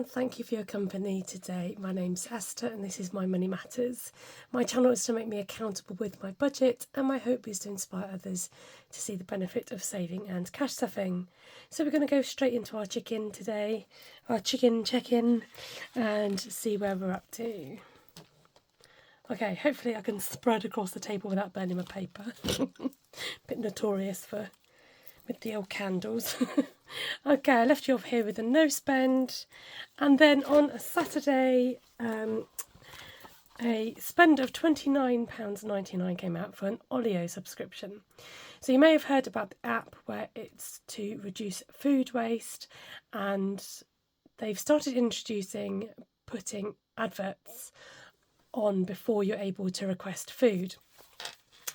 and thank you for your company today. My name's Esther and this is My Money Matters. My channel is to make me accountable with my budget, and my hope is to inspire others to see the benefit of saving and cash stuffing. So we're going to go straight into our chicken today, our chicken check-in, and see where we're up to. Okay, hopefully I can spread across the table without burning my paper. Bit notorious with the old candles. Okay, I left you off here with a no spend, and then on a Saturday a spend of £29.99 came out for an Olio subscription. So you may have heard about the app where it's to reduce food waste, and they've started introducing putting adverts on before you're able to request food.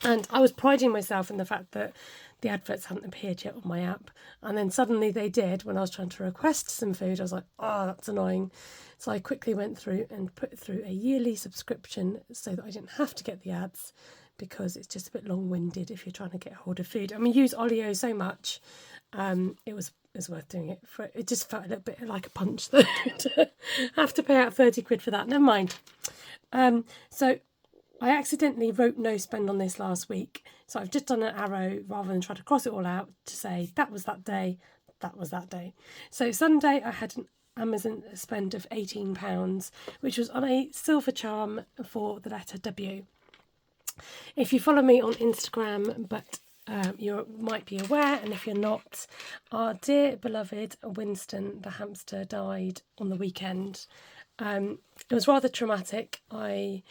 And I was priding myself in the fact that the adverts hadn't appeared yet on my app, and then suddenly they did when I was trying to request some food. I was like, oh, that's annoying. So I quickly went through and put through a yearly subscription so that I didn't have to get the ads, because it's just a bit long-winded if you're trying to get hold of food. I mean, use Olio so much, it was worth doing it. It just felt a little bit like a punch though, to have to pay out 30 quid for that. Never mind. So I accidentally wrote no spend on this last week, so I've just done an arrow rather than try to cross it all out to say that was that day, that was that day. So Sunday I had an Amazon spend of £18, which was on a silver charm for the letter W. If you follow me on Instagram, but you might be aware, and if you're not, our dear beloved Winston the hamster died on the weekend. It was rather traumatic. I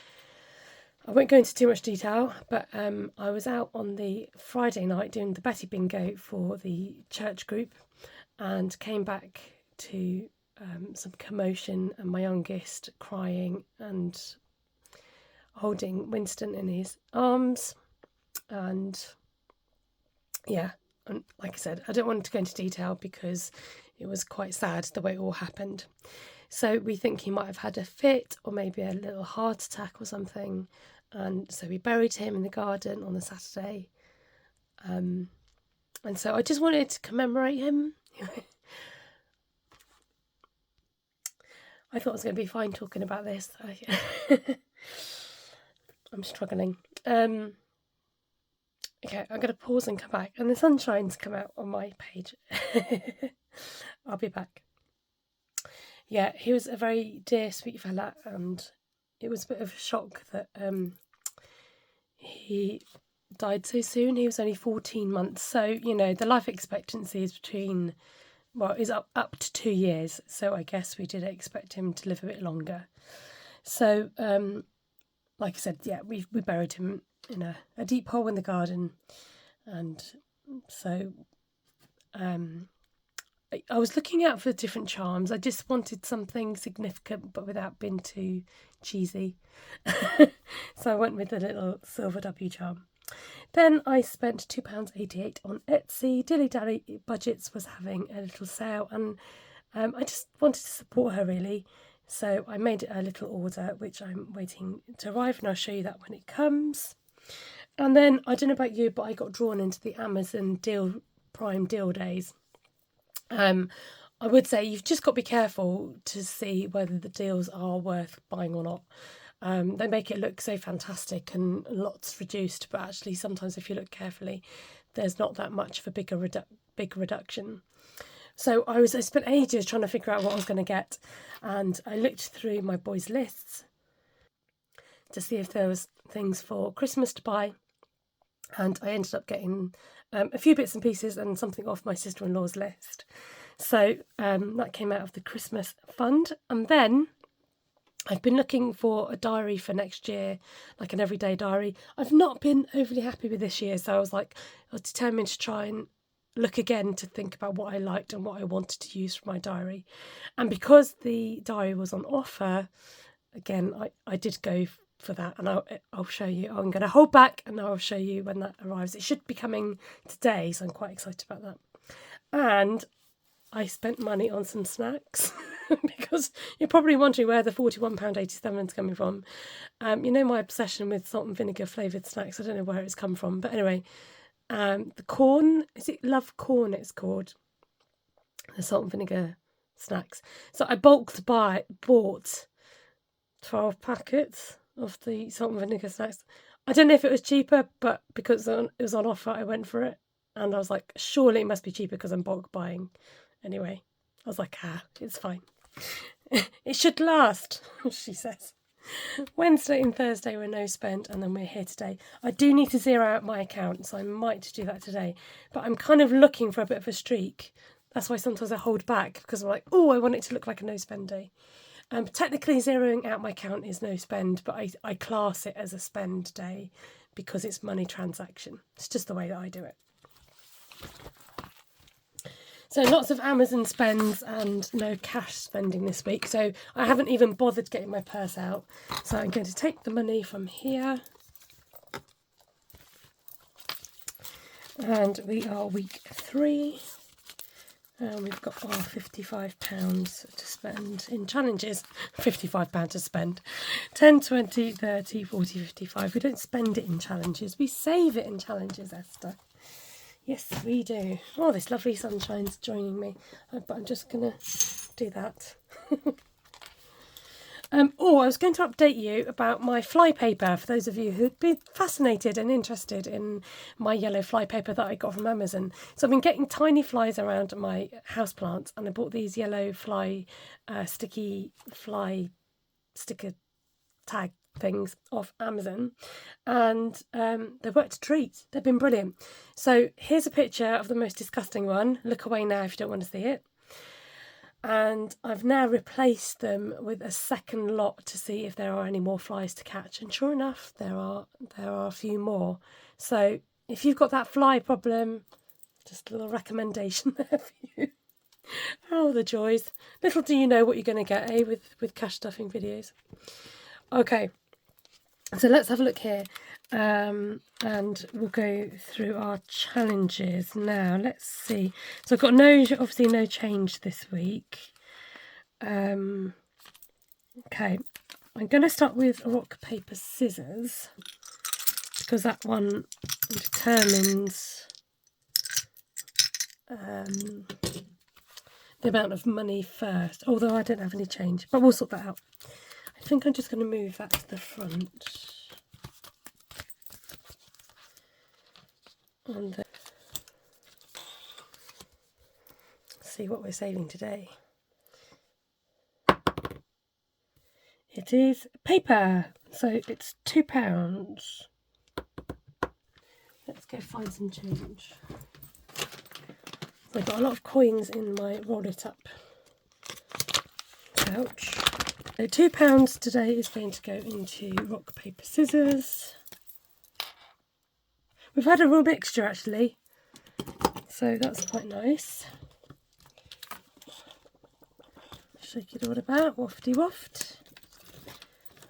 won't go into too much detail, but I was out on the Friday night doing the Betty Bingo for the church group, and came back to some commotion and my youngest crying and holding Winston in his arms. And yeah, and like I said, I don't want to go into detail because it was quite sad the way it all happened. So we think he might have had a fit or maybe a little heart attack or something. And so we buried him in the garden on the Saturday. And so I just wanted to commemorate him. I thought it was going to be fine talking about this. I'm struggling. Okay, I'm going to pause and come back. And the sunshine's come out on my page. I'll be back. Yeah, he was a very dear, sweet fella, and it was a bit of a shock that he died so soon. He was only 14 months. So, you know, the life expectancy is is up to 2 years. So I guess we did expect him to live a bit longer. So, like I said, yeah, we buried him in a deep hole in the garden. And so I was looking out for different charms. I just wanted something significant but without being too cheesy. So I went with the little silver W charm. Then I spent £2.88 on Etsy. Dilly Dally Budgets was having a little sale, and I just wanted to support her really. So I made a little order, which I'm waiting to arrive, and I'll show you that when it comes. And then, I don't know about you, but I got drawn into the Amazon Prime deal days. I would say you've just got to be careful to see whether the deals are worth buying or not. They make it look so fantastic and lots reduced, but actually sometimes if you look carefully, there's not that much of a big reduction. So I spent ages trying to figure out what I was going to get, and I looked through my boys' lists to see if there was things for Christmas to buy, and I ended up getting a few bits and pieces and something off my sister-in-law's list. So that came out of the Christmas fund. And then I've been looking for a diary for next year, like an everyday diary. I've not been overly happy with this year, so I was determined to try and look again to think about what I liked and what I wanted to use for my diary. And because the diary was on offer, again, I did go for that, and I'll show you. I'm going to hold back and I'll show you when that arrives. It should be coming today, so I'm quite excited about that. And I spent money on some snacks because you're probably wondering where the £41.87 is coming from. You know my obsession with salt and vinegar flavoured snacks. I don't know where it's come from, but anyway, the corn, is it Love Corn it's called? The salt and vinegar snacks. So I bought 12 packets of the salt and vinegar snacks. I don't know if it was cheaper, but because it was on offer, I went for it. And I was like, surely it must be cheaper because I'm bulk buying. Anyway, I was like, it's fine. It should last, she says. Wednesday and Thursday were no spend, and then we're here today. I do need to zero out my account, so I might do that today. But I'm kind of looking for a bit of a streak. That's why sometimes I hold back, because I'm like, oh, I want it to look like a no spend day. Technically, zeroing out my account is no spend, but I class it as a spend day because it's money transaction. It's just the way that I do it. So lots of Amazon spends and no cash spending this week. So I haven't even bothered getting my purse out. So I'm going to take the money from here. And we are week 3. And we've got our £55 to spend in challenges. £55 to spend. 10, 20, 30, 40, 55. We don't spend it in challenges. We save it in challenges, Esther. Yes, we do. Oh, this lovely sunshine's joining me. But I'm just going to do that. I was going to update you about my flypaper for those of you who'd be fascinated and interested in my yellow flypaper that I got from Amazon. So I've been getting tiny flies around my houseplants, and I bought these yellow sticky fly sticker tag things off Amazon, and they worked a treat. They've been brilliant. So here's a picture of the most disgusting one. Look away now if you don't want to see it. And I've now replaced them with a second lot to see if there are any more flies to catch, and sure enough there are a few more. So if you've got that fly problem, just a little recommendation there for you. Oh, the joys. Little do you know what you're going to get, with cash stuffing videos. Okay, so let's have a look here, and we'll go through our challenges now. Let's see. So I've got obviously no change this week. Okay, I'm going to start with rock, paper, scissors, because that one determines the amount of money first, although I don't have any change, but we'll sort that out. I think I'm just going to move that to the front. And then see what we're saving today. It is paper, so it's £2. Let's go find some change. I've got a lot of coins in my roll it up pouch. So £2 today is going to go into rock, paper, scissors. We've had a real mixture actually, so that's quite nice. Shake it all about, wafty waft.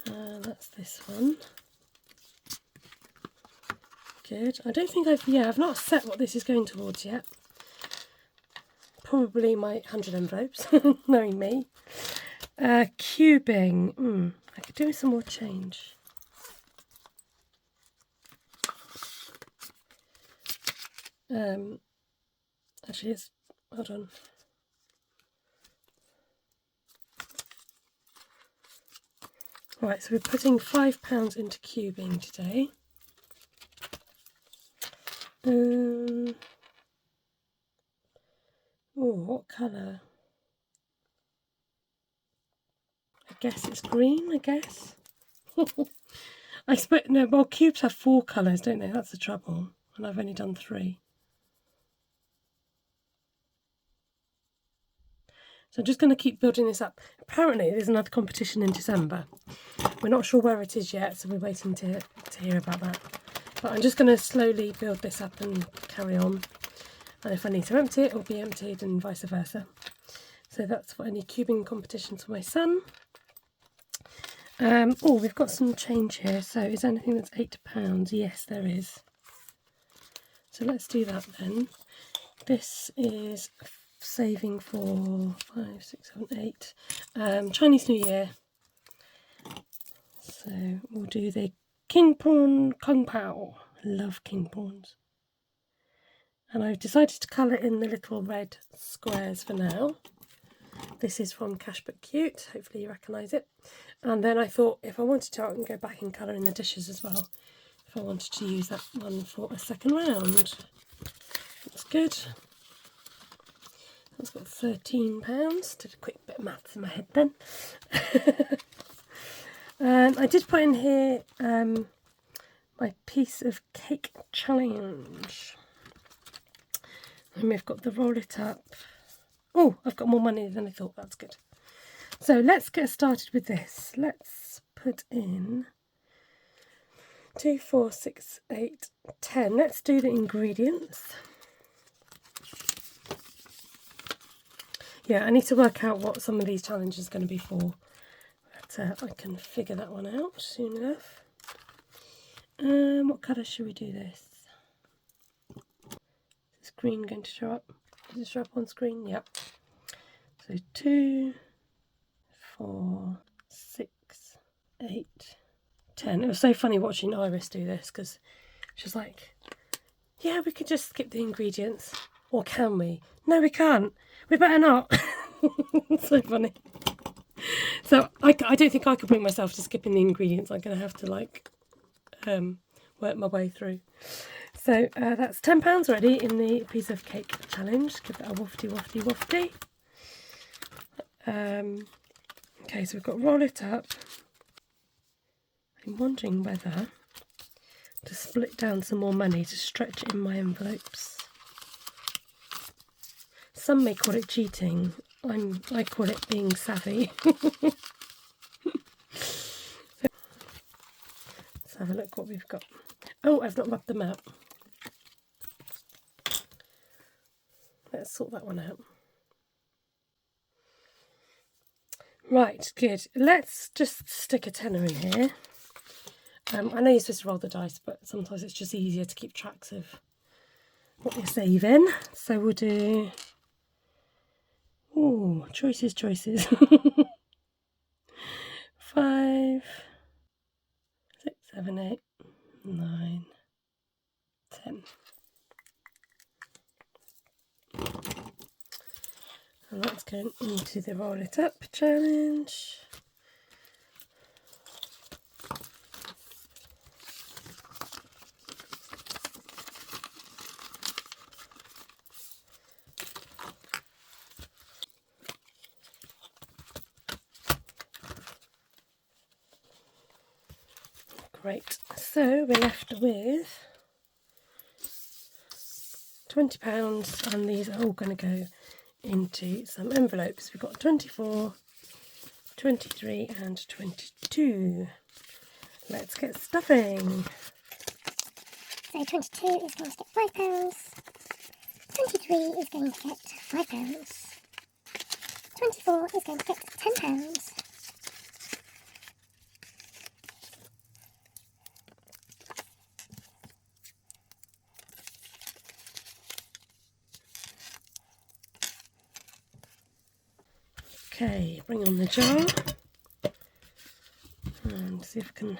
That's this one. Good. I don't think I've not set what this is going towards yet. Probably my 100 envelopes, knowing me. Cubing. I could do with some more change. Actually, hold on. Right, so we're putting £5 into cubing today. What colour? I guess it's green, I guess. I expect, no, well, cubes have 4 colours, don't they? That's the trouble. And I've only done 3. So I'm just going to keep building this up. Apparently there's another competition in December. We're not sure where it is yet, so we're waiting to hear about that. But I'm just going to slowly build this up and carry on. And if I need to empty it, it'll be emptied and vice versa. So that's for any cubing competitions for my son. We've got some change here. So is there anything that's £8? Yes, there is. So let's do that then. This is saving for 5, 6, 7, 8 Chinese New Year. So we'll do the king prawn kung pao. Love king prawns. And I've decided to colour in the little red squares for now. This is from Cashbook Cute, hopefully you recognise it. And then I thought if I wanted to, I can go back and colour in the dishes as well, if I wanted to use that one for a second round. That's good. That's got £13. Did a quick bit of maths in my head then. And I did put in here my piece of cake challenge. And we've got the roll it up. Oh, I've got more money than I thought. That's good. So let's get started with this. Let's put in 2, 4, 6, 8, 10. Let's do the ingredients. Yeah, I need to work out what some of these challenges are going to be for. But I can figure that one out soon enough. What colour should we do this? Is green going to show up? Does it show up on screen? Yep. So 2, 4, 6, 8, 10. It was so funny watching Iris do this because she was like, yeah, we could just skip the ingredients. Or can we? No, we can't. We better not. It's so funny. So I don't think I could bring myself to skipping the ingredients. I'm going to have to like work my way through. So that's £10 already in the piece of cake challenge. Give it a wafty, wafty, wafty. Okay, so we've got roll it up. I'm wondering whether to split down some more money to stretch it in my envelopes. Some may call it cheating. I call it being savvy. Let's have a look what we've got. Oh, I've not rubbed them out. Let's sort that one out. Right, good. Let's just stick a tenner in here. I know you're supposed to roll the dice, but sometimes it's just easier to keep tracks of what you're saving. So we'll do... Oh, choices. 5, 6, 7, 8, 9, 10. And that's going into the roll it up challenge. Great, so we're left with £20 and these are all going to go into some envelopes. We've got 24, 23 and 22. Let's get stuffing. So 22 is going to get £5, 23 is going to get £5, 24 is going to get £10. Okay, bring on the jar and see if I can...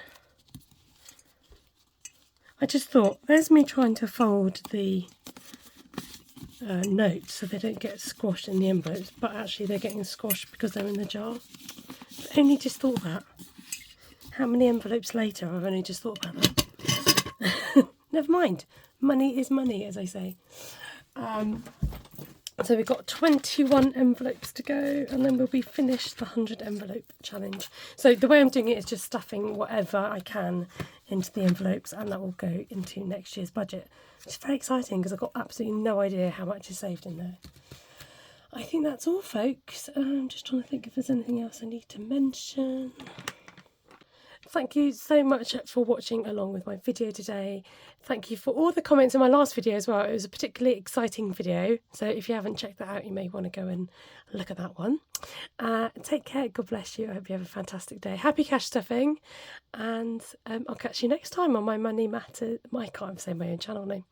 I just thought, there's me trying to fold the notes so they don't get squashed in the envelopes, but actually they're getting squashed because they're in the jar. I only just thought that. How many envelopes later I've only just thought about that. Never mind, money is money, as I say. So we've got 21 envelopes to go and then we'll be finished the 100 envelope challenge. So the way I'm doing it is just stuffing whatever I can into the envelopes and that will go into next year's budget. It's very exciting because I've got absolutely no idea how much is saved in there. I think that's all, folks. I'm just trying to think if there's anything else I need to mention. Thank you so much for watching along with my video today. Thank you for all the comments in my last video as well. It was a particularly exciting video. So if you haven't checked that out, you may want to go and look at that one. Take care. God bless you. I hope you have a fantastic day. Happy cash stuffing. And I'll catch you next time on My Money Matters. I can't even say my own channel name.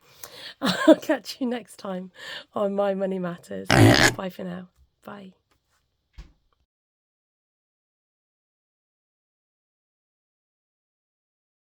I'll catch you next time on My Money Matters. Bye for now. Bye.